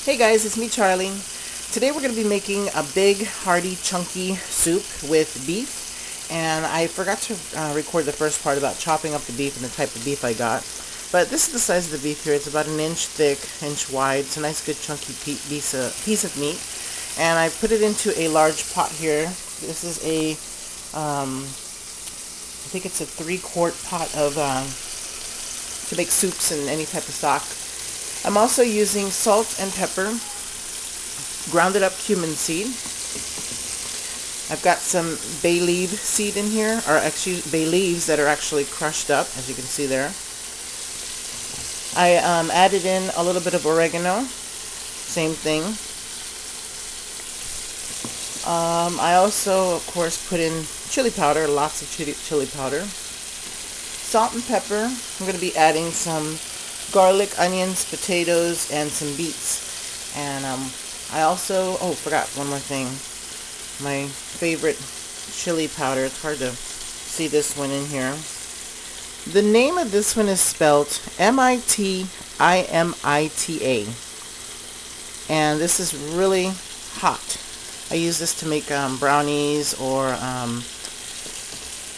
Hey guys, it's me Charlie. Today we're going to be making a big, hearty, chunky soup with beef. And I forgot to record the first part about chopping up the beef and the type of beef I got. But this is the size of the beef here. It's about an inch thick, inch wide. It's a nice, good, chunky piece of meat. And I put it into a large pot here. This is a, I think it's a 3-quart pot of, to make soups and any type of stock. I'm also using salt and pepper, grounded up cumin seed. I've got some bay leaf seed in here, or actually bay leaves that are actually crushed up, as you can see there. I added in a little bit of oregano, same thing. I also, of course, put in chili powder, lots of chili powder. Salt and pepper. I'm going to be adding some garlic, onions, potatoes, and some beets. And I also, forgot one more thing. My favorite chili powder. It's hard to see this one in here. The name of this one is spelled M-I-T-I-M-I-T-A. And this is really hot. I use this to make brownies or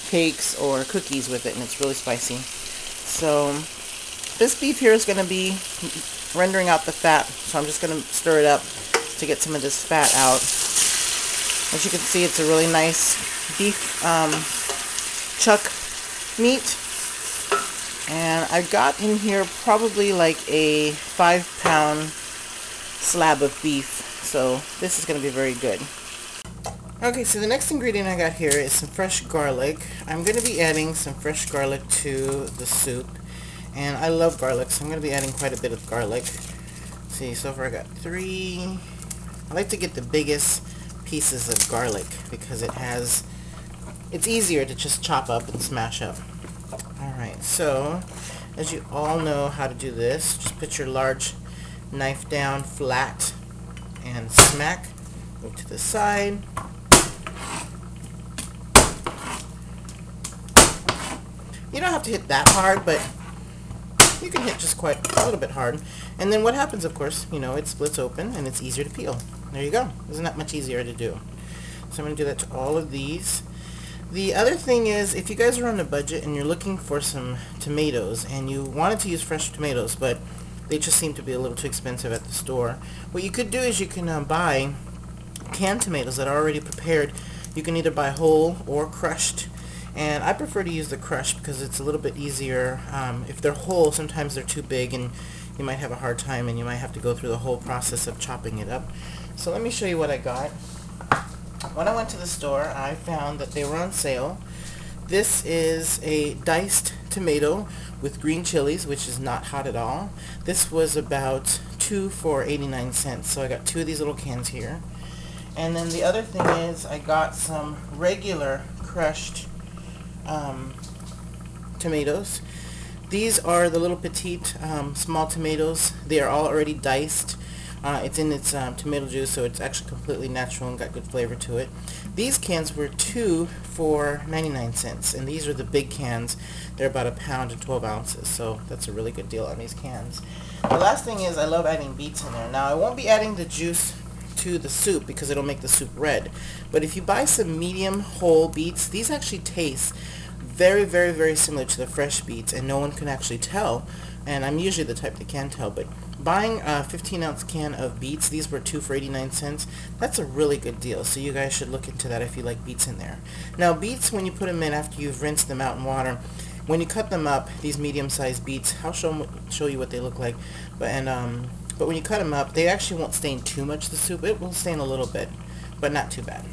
cakes or cookies with it, and it's really spicy. So this beef here is going to be rendering out the fat, so I'm just going to stir it up to get some of this fat out. As you can see, it's a really nice beef chuck meat. And I got in here probably like a 5-pound slab of beef, so this is going to be very good. Okay, so the next ingredient I got here is some fresh garlic. I'm going to be adding some fresh garlic to the soup. And I love garlic, so I'm going to be adding quite a bit of garlic. Let's see, so far I got 3. I like to get the biggest pieces of garlic because it's easier to just chop up and smash up. Alright, so as you all know how to do this, just put your large knife down flat and smack. Move to the side. You don't have to hit that hard, but you can hit just quite a little bit hard. And then what happens, of course, it splits open and it's easier to peel. There you go. Isn't that much easier to do? So I'm going to do that to all of these. The other thing is, if you guys are on a budget and you're looking for some tomatoes and you wanted to use fresh tomatoes, but they just seem to be a little too expensive at the store, what you could do is you can buy canned tomatoes that are already prepared. You can either buy whole or crushed. And I prefer to use the crushed because it's a little bit easier. If they're whole, sometimes they're too big and you might have a hard time and you might have to go through the whole process of chopping it up. So let me show you what I got. When I went to the store, I found that they were on sale. This is a diced tomato with green chilies, which is not hot at all. This was about 2 for 89 cents. So I got 2 of these little cans here. And then the other thing is I got some regular crushed tomatoes. These are the little petite small tomatoes. They are all already diced. It's in its tomato juice, so it's actually completely natural and got good flavor to it. These cans were 2 for 99 cents, and these are the big cans. They're about 1 pound and 12 ounces, so that's a really good deal on these cans. The last thing is I love adding beets in there. Now I won't be adding the juice to the soup because it'll make the soup red, but if you buy some medium whole beets, these actually taste very, very, very similar to the fresh beets, and no one can actually tell. And I'm usually the type that can tell, but buying a 15-ounce can of beets, these were 2 for 89 cents, that's a really good deal. So you guys should look into that if you like beets in there. Now beets, when you put them in after you've rinsed them out in water, when you cut them up, these medium-sized beets, I'll show you what they look like. But when you cut them up, they actually won't stain too much the soup. It will stain a little bit, but not too bad.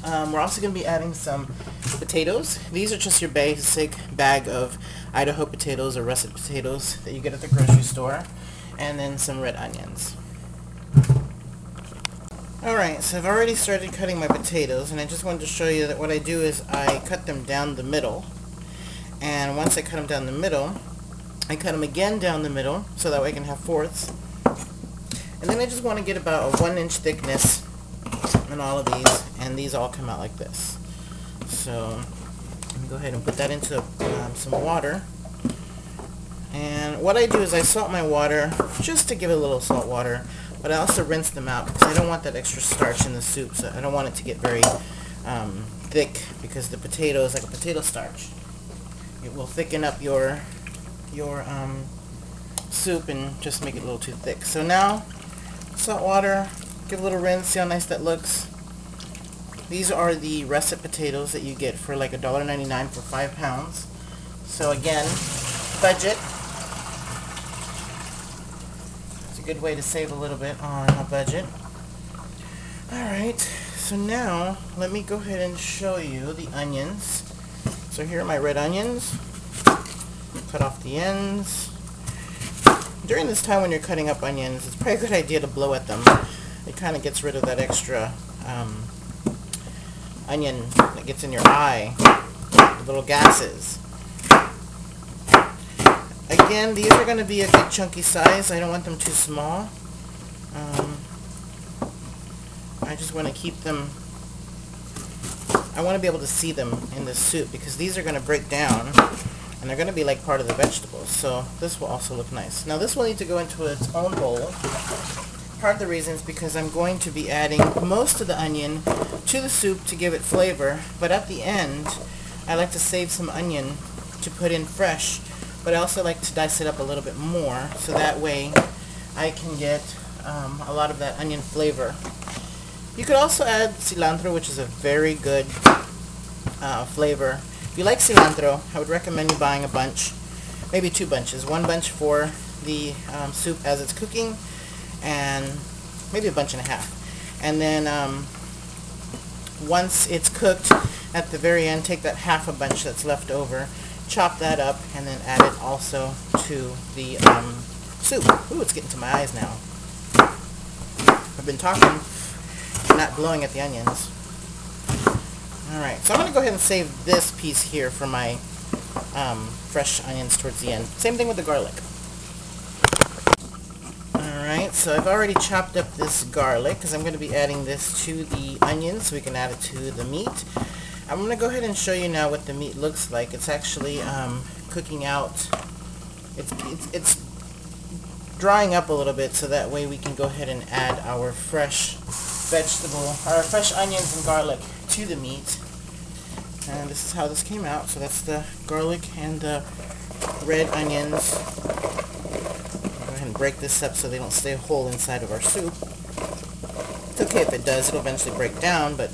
We're also going to be adding some potatoes. These are just your basic bag of Idaho potatoes or russet potatoes that you get at the grocery store. And then some red onions. Alright, so I've already started cutting my potatoes, and I just wanted to show you that what I do is I cut them down the middle. And once I cut them down the middle, I cut them again down the middle, so that way I can have fourths. And then I just want to get about a 1-inch thickness on all of these, and these all come out like this. So I'm going to go ahead and put that into some water. And what I do is I salt my water just to give it a little salt water. but I also rinse them out because I don't want that extra starch in the soup, so I don't want it to get very thick, because the potato is like a potato starch. It will thicken up your soup and just make it a little too thick. So now, salt water, give a little rinse, see how nice that looks. These are the russet potatoes that you get for like $1.99 for 5 pounds. So again, budget. It's a good way to save a little bit on a budget. Alright, so now let me go ahead and show you the onions. So here are my red onions. Cut off the ends. During this time when you're cutting up onions, it's probably a good idea to blow at them. It kind of gets rid of that extra onion that gets in your eye, the little gases. Again, these are going to be a good chunky size. I don't want them too small. I just want to keep them, I want to be able to see them in the soup, because these are going to break down and they're going to be like part of the vegetables. So this will also look nice. Now this will need to go into its own bowl. Part of the reason is because I'm going to be adding most of the onion to the soup to give it flavor, but at the end I like to save some onion to put in fresh, but I also like to dice it up a little bit more, so that way I can get a lot of that onion flavor. You could also add cilantro, which is a very good flavor. If you like cilantro, I would recommend you buying a bunch, maybe 2 bunches. 1 bunch for the soup as it's cooking, and maybe a bunch and a half. And then once it's cooked, at the very end, take that half a bunch that's left over, chop that up, and then add it also to the soup. Ooh, it's getting to my eyes now. I've been talking, not blowing at the onions. Alright, so I'm going to go ahead and save this piece here for my fresh onions towards the end. Same thing with the garlic. Alright, so I've already chopped up this garlic because I'm going to be adding this to the onions so we can add it to the meat. I'm going to go ahead and show you now what the meat looks like. It's actually cooking out. It's drying up a little bit, so that way we can go ahead and add our fresh fresh onions and garlic to the meat. And this is how this came out. So that's the garlic and the red onions. Go ahead and break this up so they don't stay whole inside of our soup. It's okay if it does. It'll eventually break down, but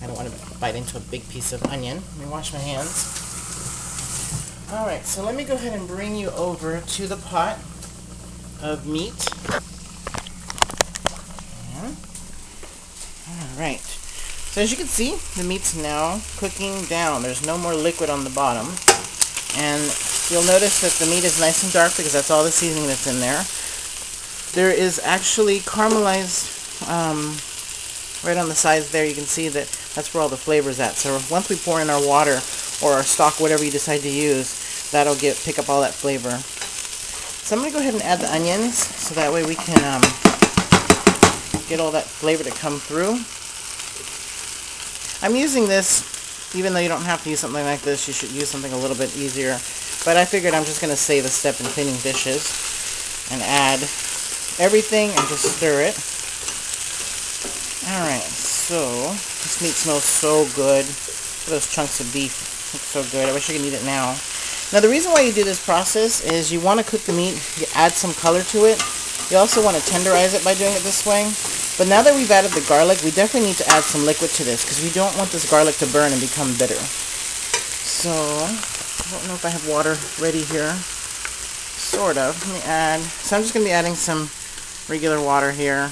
I don't want to bite into a big piece of onion. Let me wash my hands. Alright, so let me go ahead and bring you over to the pot of meat. Alright, so as you can see, the meat's now cooking down. There's no more liquid on the bottom. And you'll notice that the meat is nice and dark because that's all the seasoning that's in there. There is actually caramelized right on the sides there. You can see that that's where all the flavor's at. So once we pour in our water or our stock, whatever you decide to use, that'll pick up all that flavor. So I'm going to go ahead and add the onions so that way we can get all that flavor to come through. I'm using this, even though you don't have to use something like this, you should use something a little bit easier. But I figured I'm just going to save a step in cleaning dishes and add everything and just stir it. Alright, so this meat smells so good. Look at those chunks of beef. Looks so good. I wish I could eat it now. Now the reason why you do this process is you want to cook the meat, you add some color to it. You also want to tenderize it by doing it this way. But now that we've added the garlic, we definitely need to add some liquid to this because we don't want this garlic to burn and become bitter. So, I don't know if I have water ready here. Sort of. Let me add. So I'm just going to be adding some regular water here.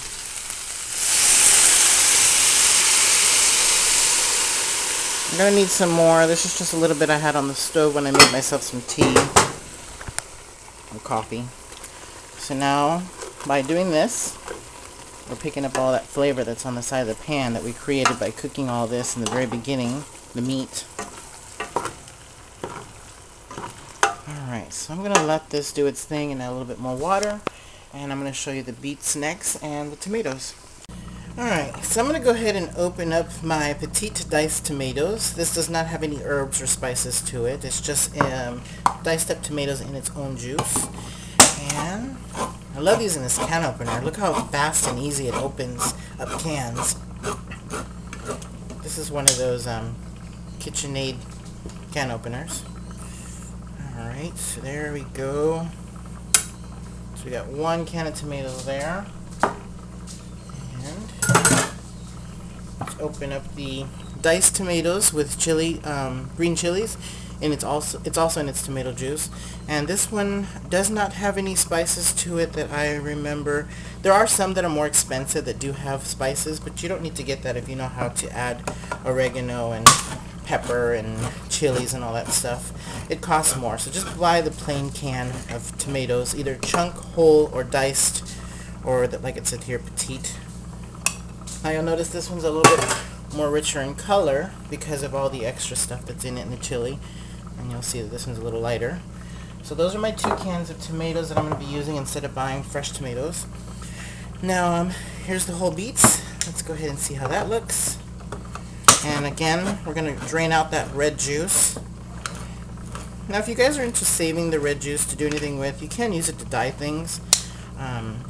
I'm going to need some more. This is just a little bit I had on the stove when I made myself some tea or coffee. So now, by doing this, we're picking up all that flavor that's on the side of the pan that we created by cooking all this in the very beginning, the meat. Alright, so I'm going to let this do its thing and add a little bit more water. And I'm going to show you the beets next and the tomatoes. Alright, so I'm going to go ahead and open up my petite diced tomatoes. This does not have any herbs or spices to it. It's just diced up tomatoes in its own juice. And I love using this can opener. Look how fast and easy it opens up cans. This is one of those KitchenAid can openers. Alright, so there we go. So we got one can of tomatoes there. And let's open up the diced tomatoes with chili, green chilies, and it's also in its tomato juice. And this one does not have any spices to it that I remember. There are some that are more expensive that do have spices, but you don't need to get that if you know how to add oregano and pepper and chilies and all that stuff. It costs more, so just buy the plain can of tomatoes, either chunk, whole, or diced, or like it said here, petite. Now you'll notice this one's a little bit more richer in color because of all the extra stuff that's in it in the chili, and you'll see that this one's a little lighter. So those are my 2 cans of tomatoes that I'm going to be using instead of buying fresh tomatoes. Now here's the whole beets. Let's go ahead and see how that looks. And again, we're going to drain out that red juice. Now if you guys are into saving the red juice to do anything with, you can use it to dye things.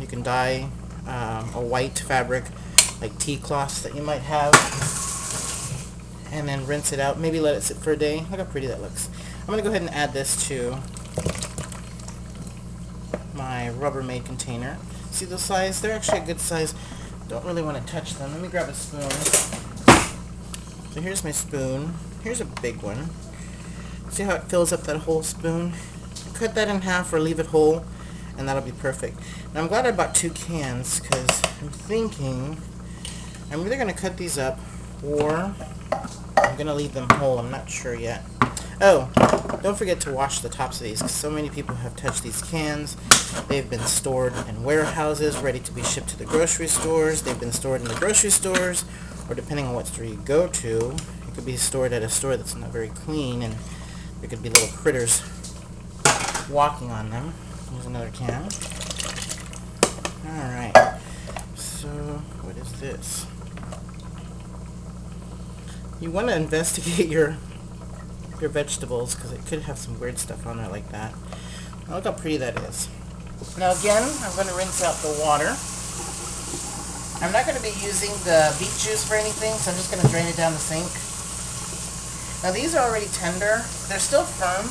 You can dye a white fabric, like tea cloths that you might have, and then rinse it out. Maybe let it sit for a day. Look how pretty that looks. I'm going to go ahead and add this to my Rubbermaid container. See the size? They're actually a good size. Don't really want to touch them. Let me grab a spoon. So here's my spoon. Here's a big one. See how it fills up that whole spoon? Cut that in half or leave it whole, and that'll be perfect. Now I'm glad I bought 2 cans because I'm thinking I'm either going to cut these up or I'm going to leave them whole. I'm not sure yet. Oh, don't forget to wash the tops of these because so many people have touched these cans. They've been stored in warehouses ready to be shipped to the grocery stores. They've been stored in the grocery stores, or depending on what store you go to, it could be stored at a store that's not very clean, and there could be little critters walking on them. Here's another can. Alright, so what is this? You want to investigate your vegetables because it could have some weird stuff on there like that. Now look how pretty that is. Now again, I'm going to rinse out the water. I'm not going to be using the beet juice for anything, so I'm just going to drain it down the sink. Now these are already tender. They're still firm,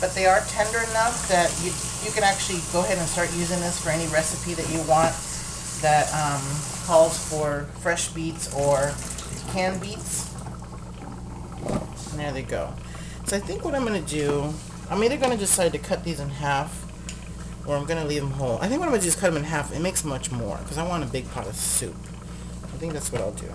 but they are tender enough that you can actually go ahead and start using this for any recipe that you want that calls for fresh beets or canned beets. And there they go. So I think what I'm going to do, I'm either going to decide to cut these in half or I'm going to leave them whole. I think what I'm going to do is cut them in half. It makes much more because I want a big pot of soup. I think that's what I'll do.